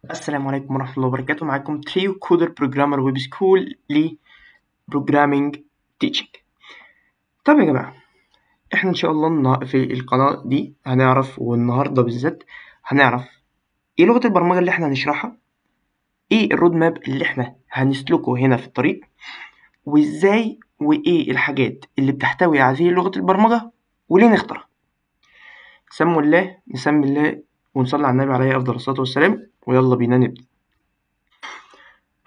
السلام عليكم ورحمة الله وبركاته. معاكم تريو كودر بروجرامر ويب سكول لبروجرامينج تيتشنج. طب يا جماعة، احنا ان شاء الله في القناة دي هنعرف، والنهاردة بالذات هنعرف ايه لغة البرمجة اللي احنا هنشرحها، ايه الرود ماب اللي احنا هنسلكه هنا في الطريق، وازاي وايه الحاجات اللي بتحتوي هذه لغة البرمجة وليه نختارها. سموا الله، نسمي الله ونصلي على النبي عليه افضل الصلاة والسلام، ويلا بينا نبدأ.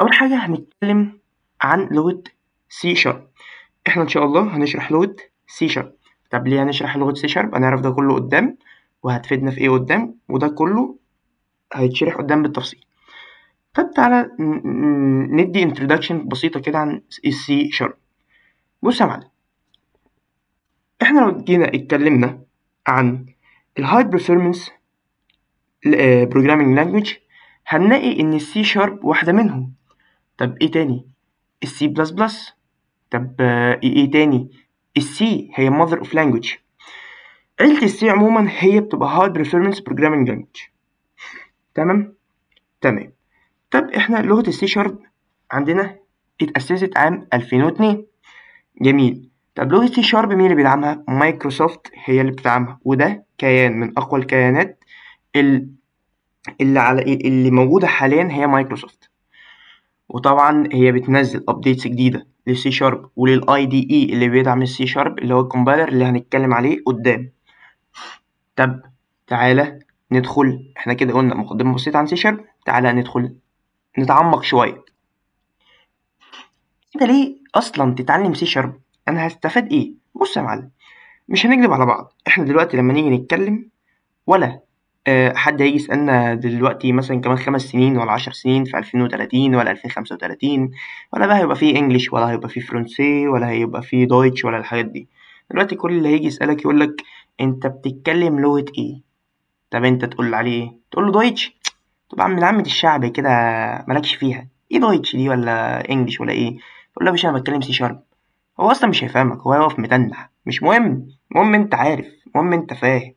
أول حاجة هنتكلم عن لغة سي شارب. احنا ان شاء الله هنشرح لغة سي شارب. طب ليه هنشرح لغة سي شارب؟ هنعرف ده كله قدام، وهتفيدنا في ايه قدام، وده كله هيتشرح قدام بالتفصيل. طب تعالى ندي انترودكشن بسيطة كده عن السي شارب. بص يا معلم، احنا لو جينا اتكلمنا عن الهاي برفورمانس بروجرامينج لانجويج هنلاقي ان السي شارب واحدة منهم. طب ايه تاني؟ السي بلس بلس. طب ايه تاني؟ السي هي mother of language. عيلة السي عموما هي بتبقى high performance programming language. تمام. طب احنا لغة السي شارب عندنا اتأسست عام 2002. جميل. طب لغة سي شارب مين اللي بيدعمها؟ مايكروسوفت هي اللي بتدعمها، وده كيان من أقوى الكيانات اللي موجودة حاليا هي مايكروسوفت. وطبعا هي بتنزل ابديتس جديدة للسي شارب وللاي دي اي اللي بيدعم السي شارب اللي هو الكومبايلر اللي هنتكلم عليه قدام. طب تعالى ندخل، احنا كده قلنا مقدمة بسيطة عن سي شارب، تعالى ندخل نتعمق شوية. انت ليه اصلا تتعلم سي شارب؟ انا هستفاد ايه؟ بص يا معلم، مش هنكذب على بعض، احنا دلوقتي لما نيجي نتكلم ولا حد هيجي يسألنا دلوقتي مثلا كمان 5 سنين ولا 10 سنين في 2030 ولا 2035، ولا بقى هيبقى فيه انجليش ولا هيبقى فيه فرنسي ولا هيبقى فيه دويتش ولا الحاجات دي. دلوقتي كل اللي هيجي يسألك يقولك انت بتتكلم لغة ايه؟ طب انت تقول عليه ايه؟ تقول له دويتش. طبعا من عامة الشعب كده مالكش فيها، ايه دويتش دي ولا انجليش ولا ايه؟ تقول له يا باشا انا بتكلم سي شارب. هو اصلا مش هيفهمك، هو هيقف متنح، مش مهم، المهم انت عارف، المهم انت فاهم.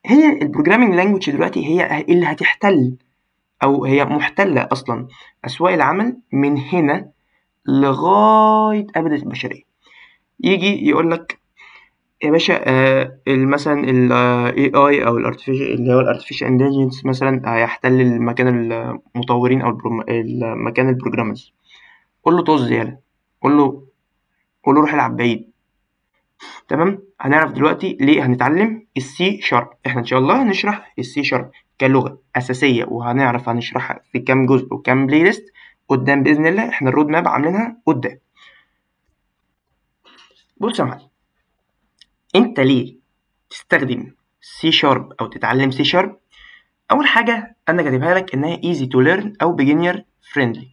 هي البروجرامينج لانجوج دلوقتي هي اللي هتحتل، او هي محتله اصلا اسواق العمل من هنا لغايه ابد البشريه. يجي يقول لك يا باشا مثلا ال AI او الارتفيشال اللي هو الارتفيشال انتليجنس مثلا هيحتل مكان المطورين او مكان البروجرامرز. قول له طز يالا، قول له روح العب بعيد. تمام. هنعرف دلوقتي ليه هنتعلم السي شارب. احنا ان شاء الله هنشرح السي شارب كلغه اساسيه، وهنعرف هنشرحها في كام جزء وكام بلاي ليست قدام باذن الله. احنا الرود ماب عاملينها قدام. بص يا معلم، انت ليه تستخدم سي شارب او تتعلم سي شارب؟ اول حاجه انا كاتبها لك انها easy to learn او beginner friendly.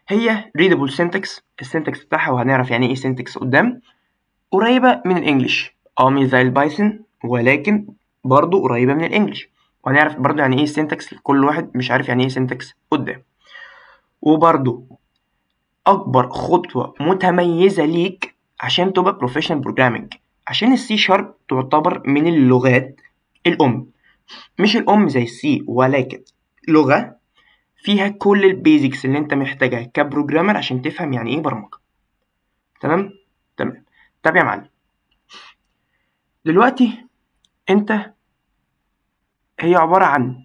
هي readable syntax، السنتكس بتاعها وهنعرف يعني ايه syntax قدام. قريبة من الإنجليش، مش زي البايثون، ولكن برضو قريبة من الإنجليش. وهنعرف برضو يعني إيه سينتاكس، كل واحد مش عارف يعني إيه سينتاكس قدام. وبرضو أكبر خطوة متميزة ليك عشان تبقى بروفيشنال بروجرامينج، عشان السي شارب تعتبر من اللغات الأم. مش الأم زي السي، ولكن لغة فيها كل البيزكس اللي أنت محتاجها كبروجرامر عشان تفهم يعني إيه برمجة. تمام. طب يا معلم، دلوقتي أنت هي عبارة عن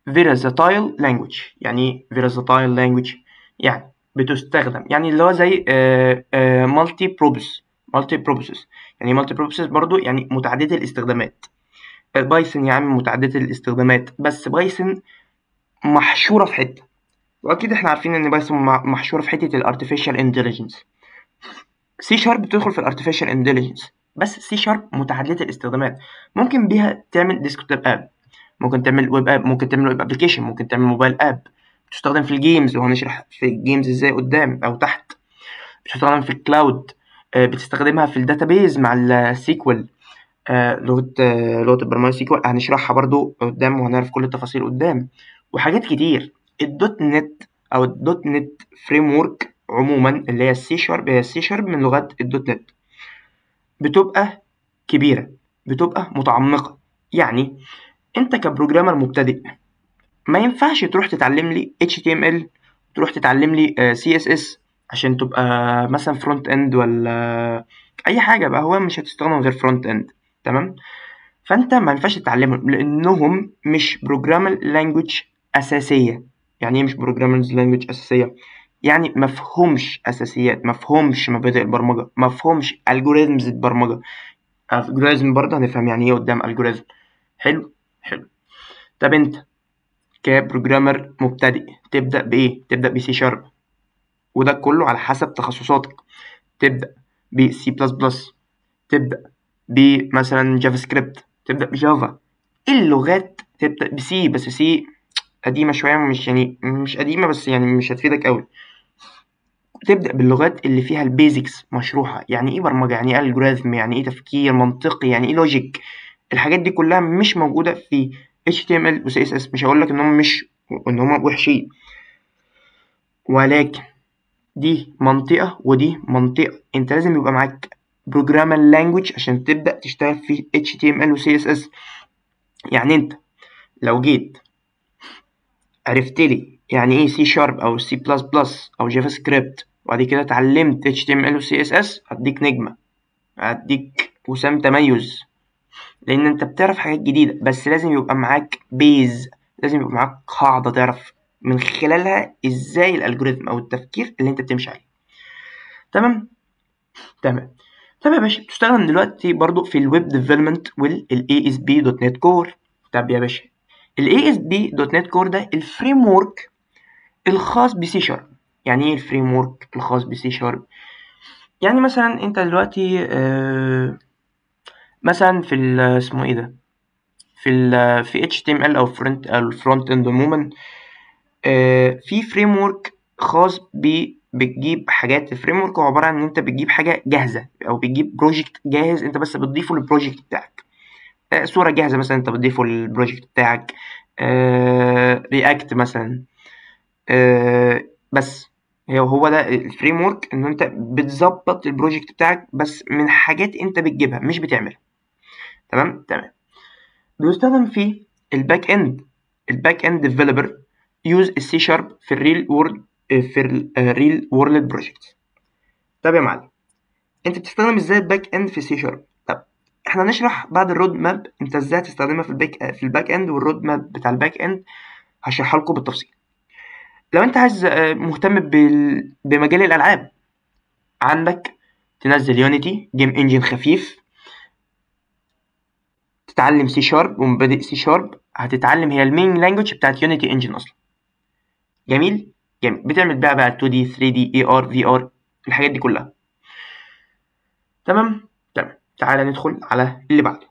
versatile language. يعني ايه versatile language؟ يعني بتستخدم، يعني اللي هو زي multi purposes. يعني multi purposes برضو يعني متعددة الاستخدامات. بايثون يا عم متعددة الاستخدامات، بس بايثون محشورة في حتة، واكيد احنا عارفين ان بايثون محشورة في حتة الارتفيشال انتليجنس. سي شارب بتدخل في الارتفيشال انتليجنس، بس سي شارب متعددة الاستخدامات. ممكن بيها تعمل ديسكتوب اب، ممكن تعمل ويب اب، ممكن تعمل ويب ابلكيشن، ممكن تعمل موبايل اب. بتستخدم في الجيمز، وهنشرح في الجيمز ازاي قدام او تحت. بتستخدم في الكلاود، بتستخدمها في الداتابيز مع السيكوال، لغة البرمجة سيكوال هنشرحها برضو قدام، وهنعرف كل التفاصيل قدام. وحاجات كتير. الدوت نت او الدوت نت فريم ورك عموما اللي هي السي شارب، هي السي شارب من لغات الدوت نت. بتبقى كبيرة، بتبقى متعمقة. يعني انت كبروجرامر مبتدئ ما ينفعش تروح تتعلم لي HTML، تروح تتعلم لي CSS عشان تبقى مثلا فرونت اند ولا اي حاجه بقى، هو مش هتستخدم غير فرونت اند. تمام. فانت ما ينفعش تتعلمهم لانهم مش بروجرامر لانجوج اساسيه. يعني ايه مش بروجرامر لانجوج اساسيه؟ يعني مفهومش اساسيات، مفهومش مبادئ البرمجه، مفهومش الجوريزمز البرمجه. الجوريزم برضه هنفهم يعني ايه قدام الجوريزم. حلو. حلو. طب انت كبروجرامر مبتدئ تبدا بايه؟ تبدا بسي شارب، وده كله على حسب تخصصاتك. تبدا بسي بلس بلس، تبدا بمثلا جافا سكريبت، تبدا بجافا. اللغات تبدا بسي، بس سي قديمه شويه، مش يعني مش قديمه بس يعني مش هتفيدك قوي. تبدا باللغات اللي فيها البيزكس مشروحه، يعني ايه برمجه، يعني ايه الجوريزم، يعني ايه تفكير منطقي، يعني ايه لوجيك. الحاجات دي كلها مش موجوده في HTML و CSS. مش هقول لك ان هم وحشين، ولكن دي منطقة ودي منطقة. انت لازم يبقى معاك programming language عشان تبدأ تشتغل في HTML و CSS. يعني انت لو جيت عرفت لي يعني ايه C Sharp او C++ او جافا سكريبت، وبعد كده اتعلمت HTML و CSS، هديك نجمة، هديك وسام تميز، لان انت بتعرف حاجات جديدة. بس لازم يبقى معاك بيز، لازم يبقى معاك قاعدة تعرف من خلالها ازاي الالجوريثم او التفكير اللي انت بتمشي عليه. تمام. تمام. طب يا باشا بتستخدم دلوقتي برضو في الويب ديفلوبمنت والاي اس بي دوت نت كور. طب يا باشا الاي اس بي دوت نت كور ده الفريم ورك الخاص بسي شارب. يعني ايه الفريم ورك الخاص بسي شارب؟ يعني مثلا انت دلوقتي مثلا في اسمه ايه ده، في HTML او فرونت او الفرونت اند عموما، في فريم ورك خاص بتجيب حاجات. الفريم ورك هو عباره عن ان انت بتجيب حاجه جاهزه او بتجيب بروجكت جاهز انت بس بتضيفه للبروجكت بتاعك. صوره جاهزه مثلا انت بتضيفه للبروجكت بتاعك، رياكت مثلا. بس هو ده الفريم ورك، ان انت بتظبط البروجكت بتاعك بس من حاجات انت بتجيبها مش بتعملها. تمام. تمام. بيستخدم في الباك اند. الباك اند ديفلوبر يوز السي شارب في الريل وورد، في الريل وورلد بروجكت. طب يا معلم انت بتستخدم ازاي الباك اند في سي شارب؟ طب احنا هنشرح بعد الرود ماب انت ازاي تستخدمها في الباك اند، والرود ماب بتاع الباك اند هشرحها لكم بالتفصيل. لو انت عايز مهتم بمجال الالعاب، عندك تنزل يونيتي جيم انجن خفيف، تتعلم سي شارب ومبادئ سي شارب، هتتعلم هي المين لانجوج بتاعت يونيتي انجن اصلا. جميل. جميل. بتعمل بقى 2D 3D AR VR الحاجات دي كلها. تمام. تمام. تعالى ندخل على اللي بعده.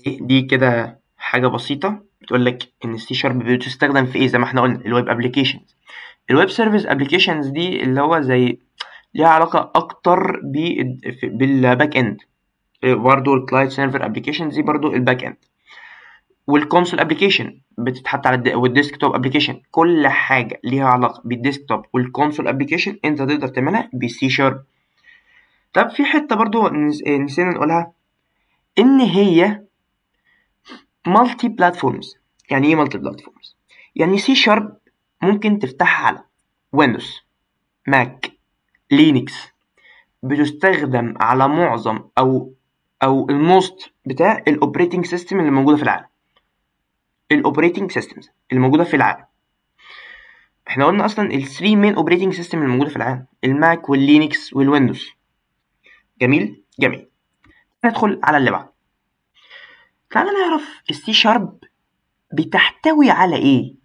دي كده حاجة بسيطة بتقول لك ان السي شارب بتستخدم في ايه. زي ما احنا قلنا الويب ابلكيشنز، الويب سيرفيس ابلكيشنز دي اللي هو زي ليها علاقة اكتر بالباك اند. برضه الكلاينت سيرفر ابلكيشنز دي برضه الباك اند، والكونسول ابلكيشن بتتحط على والديسكتوب ابلكيشن. كل حاجة ليها علاقة بالديسكتوب والكونسول ابلكيشن انت تقدر تعملها بالسي شارب. طب في حتة برضه نسينا نقولها، ان هي مالتي بلاتفورمز. يعني ايه مالتي بلاتفورمز؟ يعني سي شارب ممكن تفتحها على ويندوز، ماك، لينكس. بتستخدم على معظم او الموست بتاع الاوبريتنج سيستم اللي موجوده في العالم. الاوبريتنج سيستمز اللي موجوده في العالم، احنا قلنا اصلا الثري مين اوبريتنج سيستم اللي موجوده في العالم، الماك واللينكس والويندوز. جميل. جميل. ندخل على اللي بعده. تعالى نعرف السي شارب بتحتوي على ايه.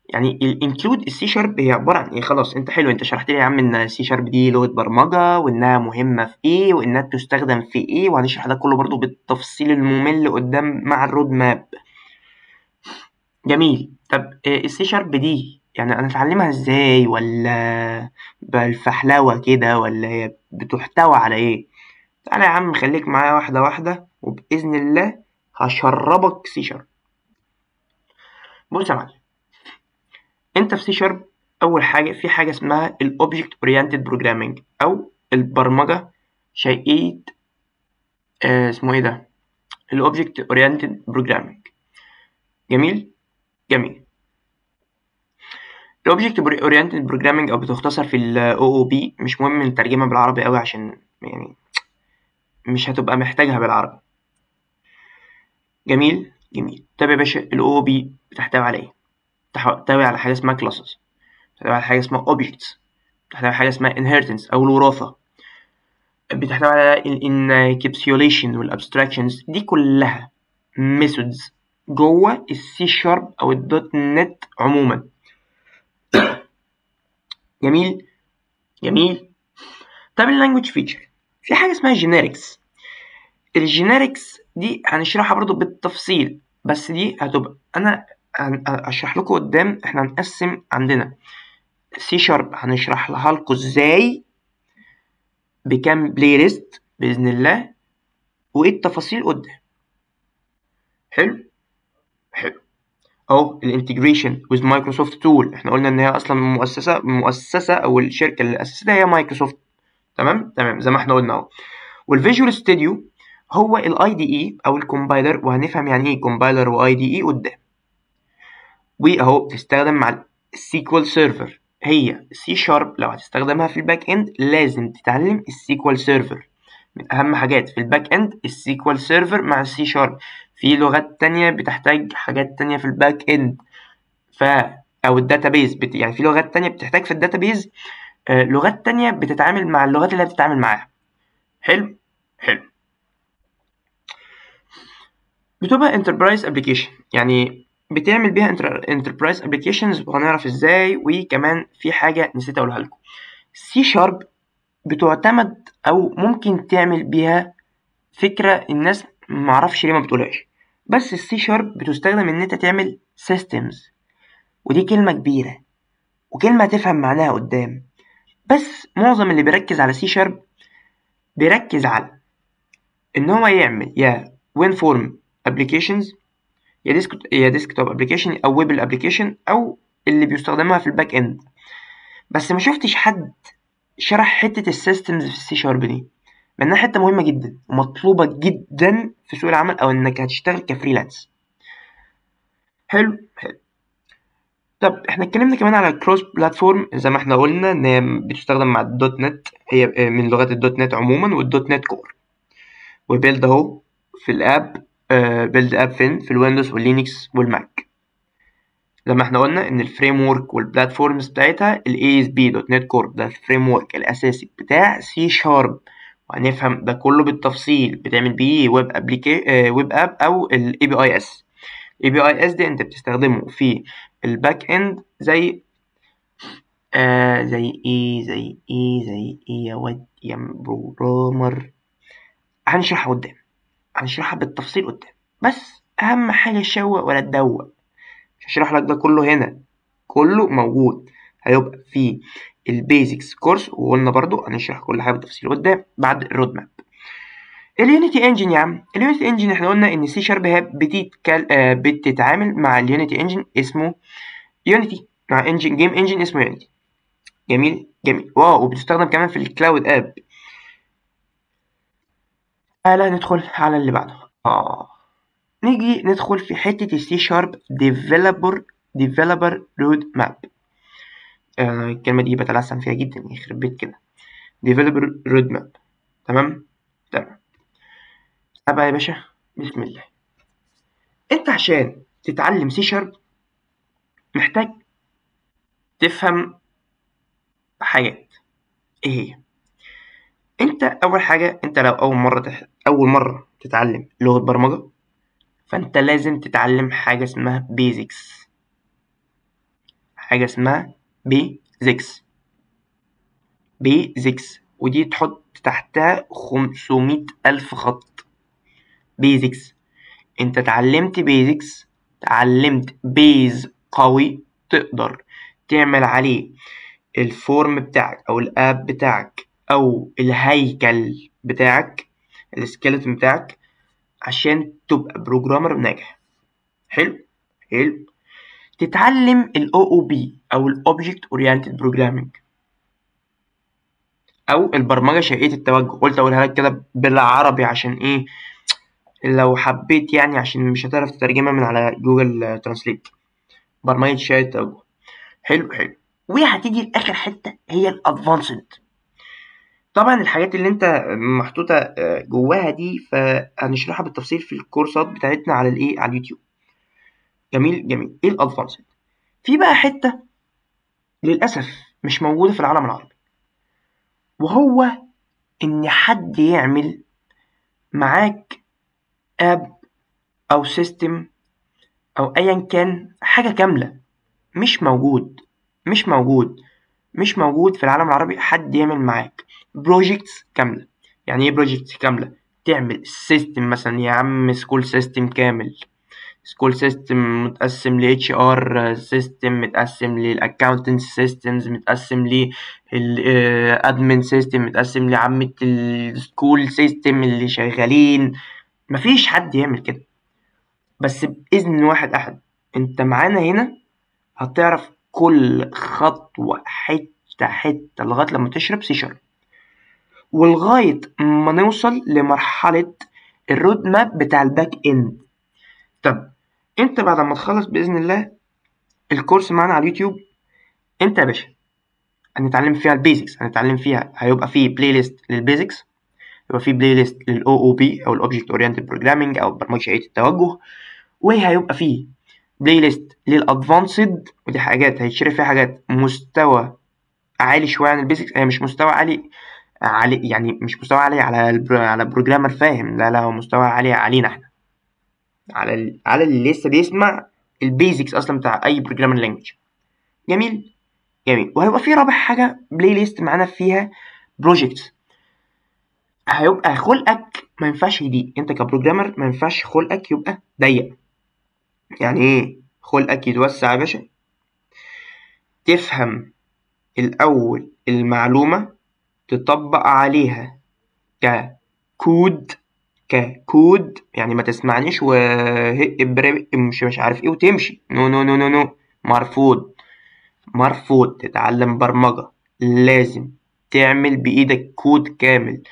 يعني الانكلود السي شارب هي عباره عن ايه؟ خلاص انت حلو، انت شرحت لي يا عم ان السي شارب دي لغه برمجه وانها مهمه في ايه وانها بتستخدم في ايه، وهنشرح ده كله برضو بالتفصيل الممل قدام مع الرود ماب. جميل. طب السي شارب دي يعني انا اتعلمها ازاي، ولا بالفحلوه كده، ولا هي بتحتوي على ايه؟ تعالى يا عم خليك معايا واحده واحده وباذن الله هشربك سي شارب. بص يا معلم، انت في سي شارب اول حاجه في حاجه اسمها الاوبجكت اورينتد بروجرامنج او البرمجه شيئيه. اسمه ايه ده؟ الاوبجكت اورينتد بروجرامنج. جميل جميل. الاوبجكت اورينتد بروجرامنج او بتختصر في الاو او بي، مش مهم نترجمها بالعربي قوي عشان يعني مش هتبقى محتاجها بالعربي. جميل جميل. طب يا باشا الاو او بي بتحتوي على ايه؟ بتحتوي على حاجه اسمها كلاسز، بتحتوي على حاجه اسمها اوبجكتس، بتحتوي على حاجه اسمها inheritance او الوراثه، بتحتوي على الانكابسيوليشن والابستراكشنز. دي كلها ميثودز جوه السي شارب او الدوت نت عموما. جميل جميل. طب اللانجوج فيتشر، في حاجه اسمها جينيركس. الجينيركس دي هنشرحها برضو بالتفصيل، بس دي هتبقى انا اشرح لكم قدام. احنا هنقسم عندنا سي شارب هنشرح لها لكم ازاي بكام بلاي ليست باذن الله، وايه التفاصيل قدام. حلو حلو. اهو الانتجريشن ويز مايكروسوفت تول، احنا قلنا ان هي اصلا مؤسسه او الشركه اللي اسستها هي مايكروسوفت. تمام تمام زي ما احنا قلنا اهو. والفيجوال ستوديو هو الاي دي اي او الكومبايلر، وهنفهم يعني ايه كومبايلر واي دي اي قدام. واهو بتستخدم مع السيكوال سيرفر. هي سي شارب لو هتستخدمها في الباك اند لازم تتعلم السيكوال سيرفر. من اهم حاجات في الباك اند السيكوال سيرفر مع السي شارب. في لغات تانية بتحتاج حاجات تانية في الباك اند، او الداتابيز يعني في لغات تانية بتحتاج في الداتابيز لغات تانية بتتعامل مع اللغات اللي بتتعامل معاها. حلو حلو. بتبقى انتربرايز ابلكيشن، يعني بتعمل بيها انتربرايز ابلكيشنز، وهنعرف ازاي. وكمان في حاجه نسيت اقولها لكم، سي شارب بتعتمد او ممكن تعمل بيها فكره الناس معرفش ليه ما بتقولهاش، بس السي شارب بتستخدم ان انت تعمل سيستمز، ودي كلمه كبيره وكلمه هتفهم معناها قدام. بس معظم اللي بيركز على سي شارب بيركز على ان هو يعمل يا وين فورم ابلكيشنز، يا ديسكتوب ابلكيشن او ويب ابلكيشن، او اللي بيستخدمها في الباك اند. بس ما شفتش حد شرح حته السيستمز في السي شارب دي، لانها حته مهمه جدا ومطلوبه جدا في سوق العمل او انك هتشتغل كفريلانس. حلو حلو. طب احنا اتكلمنا كمان على الكروس بلاتفورم، زي ما احنا قلنا ان هي بتستخدم مع الدوت نت، هي من لغات الدوت نت عموما والدوت نت كور. وبيلد اهو في الاب، بيلد اب فين في الويندوز واللينكس والماك. زي ما احنا قلنا ان الفريم ورك والبلاتفورمز بتاعتها ال ASP.NET Core ده الفريم ورك الاساسي بتاع سي شارب، وهنفهم ده كله بالتفصيل. بتعمل بيه ويب ويب اب او الاي بي اي اس. الاي بي اي اس دي انت بتستخدمه في الباك اند زي زي ايه يا واد يا بروجرامر. هنشرحها قدام، هنشرحها بالتفصيل قدام. بس اهم حاجه تشوق ولا تدوق، مش هشرح لك ده كله هنا، كله موجود. هيبقى في البيزكس كورس، وقلنا برضو هنشرح كل حاجه بالتفصيل قدام بعد الرود ماب. اليونيتي انجن يا عم، اليونيتي انجن احنا قلنا ان سي شارب هي بتتعامل مع اليونيتي انجن اسمه يونيتي، مع انجن جيم انجن اسمه يونيتي. جميل جميل. واو، وبتستخدم كمان في الكلاود اب. تعالى ندخل على اللي بعده. نيجي ندخل في حته السي شارب ديفلوبر رود ماب. الكلمة دي بتلسن فيها جدا يخرب بيت كده. developer roadmap. تمام تمام. بقى يا باشا بسم الله. انت عشان تتعلم سي شارب محتاج تفهم حاجات. ايه هي؟ انت اول حاجة، انت لو اول مرة تتعلم لغة برمجة، فانت لازم تتعلم حاجة اسمها basics. حاجة اسمها basics، ودي تحط تحتها 500,000 خط. basics، انت اتعلمت بيزكس، اتعلمت بيز قوي تقدر تعمل عليه الفورم بتاعك او الاب بتاعك او الهيكل بتاعك، السكيلتون بتاعك، عشان تبقى بروجرامر ناجح. حلو حلو. تتعلم ال OOP او ال Object Oriented Programming او البرمجة شيئية التوجه. قلت اقولها لك كده بالعربي عشان ايه لو حبيت يعني، عشان مش هتعرف تترجمها من على جوجل ترانسليت. برمجة شاشة توجه. حلو حلو. وهتيجي لآخر حتة هي الأدفانسد. طبعا الحاجات اللي انت محطوطة جواها دي فهنشرحها بالتفصيل في الكورسات بتاعتنا على الايه، على اليوتيوب. جميل جميل. ايه الأدفانسد؟ في بقى حتة للأسف مش موجودة في العالم العربي، وهو إن حد يعمل معاك اب او سيستم او ايا كان حاجة كاملة. مش موجود مش موجود مش موجود في العالم العربي حد يعمل معاك بروجيكتس كاملة. يعني ايه بروجيكتس كاملة؟ تعمل سيستم مثلا يا عم، سكول سيستم كامل، سكول سيستم متقسم ل HR سيستم، متقسم للاكاونتنت سيستمز، متقسم للادمن سيستم، متقسم لعامة السكول سيستم اللي شغالين. مفيش حد يعمل كده، بس بإذن واحد أحد أنت معانا هنا هتعرف كل خطوة حتة حتة لغاية لما تشرب سيشن، ولغاية ما نوصل لمرحلة الرود ماب بتاع الباك إند. طب أنت بعد ما تخلص بإذن الله الكورس معانا على اليوتيوب، أنت يا باشا هنتعلم فيها البيزكس، هنتعلم فيها هيبقى فيه بلاي ليست للبيزكس، يبقى فيه بلاي ليست للأو أو بي أو الأوبجكت أورينتد بروجرامينج أو برمجة شبكية التوجه، وهيبقى فيه بلاي ليست للادفانسد، ودي حاجات هيتشرح فيها حاجات مستوى عالي شويه عن البيزكس. هي مش مستوى عالي يعني مش مستوى عالي على بروجرامر فاهم، لا هو مستوى عالي علينا احنا، على اللي لسه بيسمع البيزكس اصلا بتاع اي بروجرامر لانجوج. جميل جميل. وهيبقى في رابع حاجه بلاي ليست معانا فيها بروجكتس. هيبقى خلقك ما ينفعش يضيق، انت كبروجرامر ما ينفعش خلقك يبقى ضيق. يعني ايه خلقك يتوسع يا باشا؟ تفهم الأول المعلومة، تطبق عليها ككود ككود، يعني ما تسمعنيش وهق برق مش عارف ايه وتمشي. نو نو نو نو نو، مرفوض مرفوض. تتعلم برمجة لازم تعمل بإيدك كود كامل.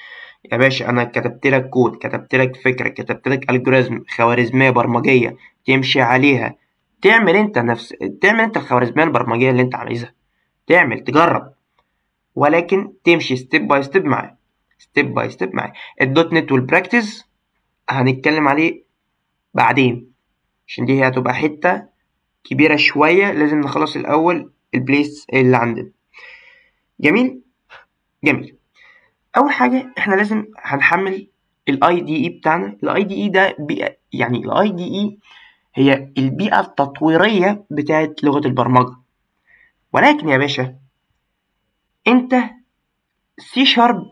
يا باشا أنا كتبت لك كود، كتبت لك فكرة، كتبت لك ألجوريزم، خوارزمية برمجية تمشي عليها. تعمل انت الخوارزمية البرمجية اللي انت عايزها، تجرب، ولكن تمشي ستيب باي ستيب معاه، ستيب باي ستيب معاه. الدوت نت والبراكتس هنتكلم عليه بعدين، عشان دي هتبقى حتة كبيرة شوية، لازم نخلص الأول البليس اللي عندنا. جميل جميل. أول حاجة احنا لازم هنحمل الاي دي اي بتاعنا. الاي دي اي ده بيئة، يعني الاي دي اي هي البيئة التطويرية بتاعت لغة البرمجة. ولكن يا باشا انت سي شارب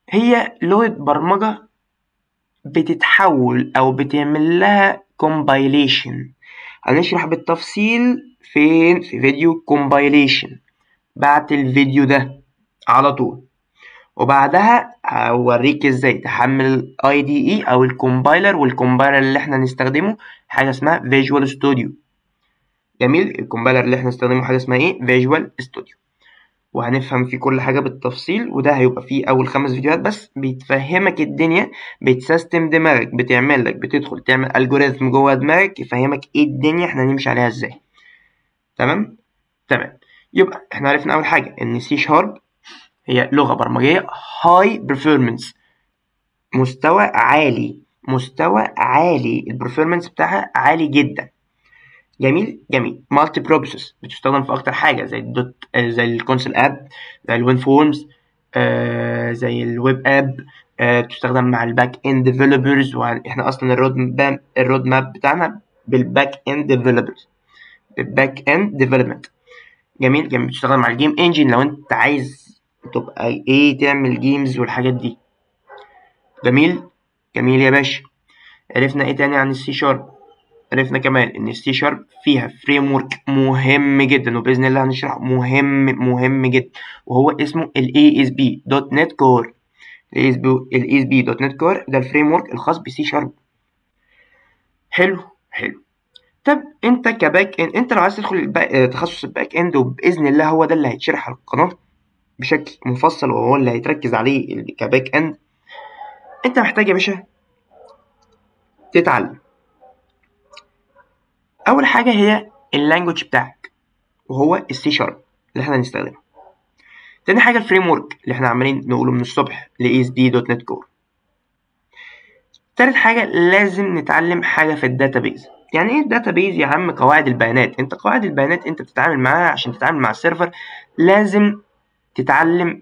هي لغة برمجة بتتحول أو بتعمل لها compilation. هنشرح بالتفصيل فين؟ في فيديو compilation بعد الفيديو ده على طول، وبعدها هوريك ازاي تحمل IDE أو الكومبايلر. والكومبايلر اللي احنا نستخدمه حاجة اسمها Visual Studio. جميل. الكومبايلر اللي احنا نستخدمه حاجة اسمها ايه؟ Visual Studio. وهنفهم فيه كل حاجة بالتفصيل، وده هيبقى فيه أول 5 فيديوهات بس بيتفهمك الدنيا، بتسيستم دماغك، بتعمل لك بتدخل تعمل ألجوريثم جوه دماغك يفهمك ايه الدنيا احنا هنمشي عليها ازاي. تمام تمام. يبقى احنا عرفنا أول حاجة إن سي شارب هي لغة برمجية هاي performance، مستوى عالي، مستوى عالي، البرفورمانس بتاعها عالي جدا. جميل جميل. مالتي بروسيس بتستخدم في اكتر حاجه زي الدوت، زي الكونسول اب، زي الوين فورمز، زي الويب اب. بتستخدم مع الباك اند ديفلوبرز، واحنا اصلا الرود ماب بتاعنا بالباك اند ديفلوبرز، بالباك اند ديفلوبمنت. جميل جميل. بتشتغل مع الجيم انجن لو انت عايز تبقى ايه، تعمل جيمز والحاجات دي. جميل جميل يا باشا. عرفنا ايه تاني عن السي شارب؟ عرفنا كمان ان السي شارب فيها فريم ورك مهم جدا، وباذن الله هنشرح مهم جدا، وهو اسمه الاي اس بي دوت نت كور. الاي اس بي دوت نت كور ده الفريم ورك الخاص بسي شارب. حلو حلو. طب انت كباك اند، انت لو عايز تدخل تخصص الباك اند، وباذن الله هو ده اللي هيتشرح على القناه بشكل مفصل، وهو اللي هيتركز عليه كباك اند، انت محتاج يا باشا تتعلم. اول حاجه هي اللانجوج بتاعك وهو السي شارب اللي احنا هنستخدمه. تاني حاجه الفريم ورك اللي احنا عمالين نقوله من الصبح ل ASP.NET Core. تالت حاجه لازم نتعلم حاجه في الداتابيز. يعني ايه الداتابيز يا عم؟ قواعد البيانات. انت قواعد البيانات انت بتتعامل معاها عشان تتعامل مع السيرفر، لازم تتعلم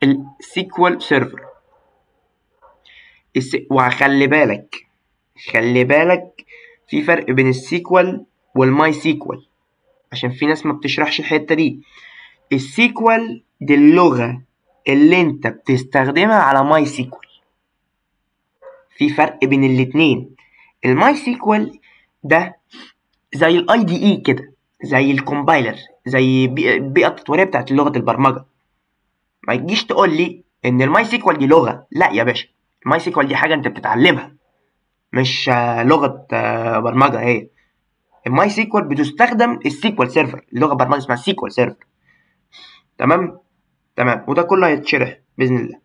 السيكوال سيرفر. وخلي بالك في فرق بين السيكوال والماي سيكوال، عشان في ناس ما بتشرحش الحته دي. السيكوال دي اللغه اللي انت بتستخدمها على ماي سيكوال، في فرق بين الاتنين. الماي سيكوال ده زي الاي دي اي كده، زي الكومبايلر، زي البيئه التطويريه بتاعت لغه البرمجه. ما تجيش تقول لي ان الماي سيكوال دي لغه، لا يا باشا، الماي سيكوال دي حاجه انت بتتعلمها، مش لغه برمجه. هي الماي سيكوال بتستخدم السيكوال سيرفر، اللغه برمجه اسمها سيكوال سيرفر. تمام، وده كله هيتشرح باذن الله.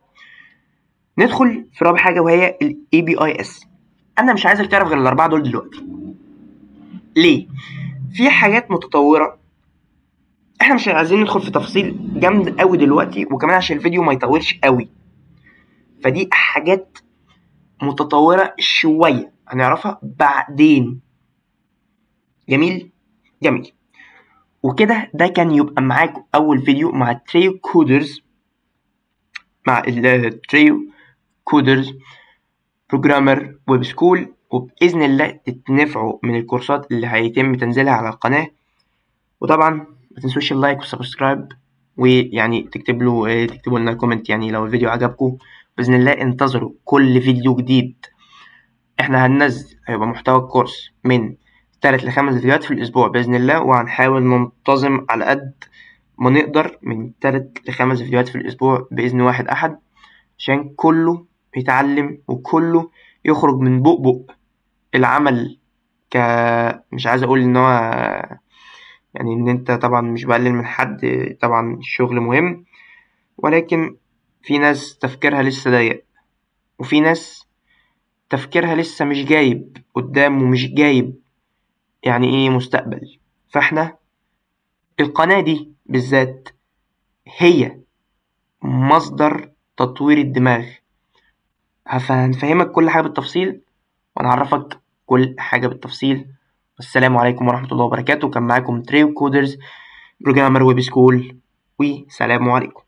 ندخل في رابع حاجه وهي الاي بي اي اس. انا مش عايزك تعرف غير الاربعه دول دلوقتي. ليه؟ في حاجات متطوره، احنا مش عايزين ندخل في تفاصيل جامد قوي دلوقتي، وكمان عشان الفيديو ما يطولش قوي، فدي حاجات متطوره شويه هنعرفها بعدين. جميل. وكده ده كان يبقى معاكم اول فيديو مع التريو كودرز، مع التريو كودرز بروجرامر ويب سكول، وباذن الله تتنفعوا من الكورسات اللي هيتم تنزيلها على القناه. وطبعا ما تنسوش اللايك والسبسكرايب، ويعني تكتبوا لنا كومنت يعني لو الفيديو عجبكم. باذن الله انتظروا كل فيديو جديد. احنا هننزل هيبقى محتوى الكورس من 3 ل5 فيديوهات في الاسبوع باذن الله، وهنحاول ننتظم على قد ما نقدر من 3 ل5 فيديوهات في الاسبوع باذن واحد احد، عشان كله يتعلم وكله يخرج من بؤبؤ العمل. مش عايز اقول ان هو يعني ان انت طبعا مش بقلل من حد، طبعا الشغل مهم، ولكن في ناس تفكيرها لسه ضيق، وفي ناس تفكيرها لسه مش جايب قدام ومش جايب يعني ايه مستقبل. فاحنا القناة دي بالذات هي مصدر تطوير الدماغ. هنفهمك كل حاجة بالتفصيل ونعرفك كل حاجة بالتفصيل. والسلام عليكم ورحمة الله وبركاته. كان معاكم تريو كودرز بروجرامر ويب سكول، وسلام عليكم.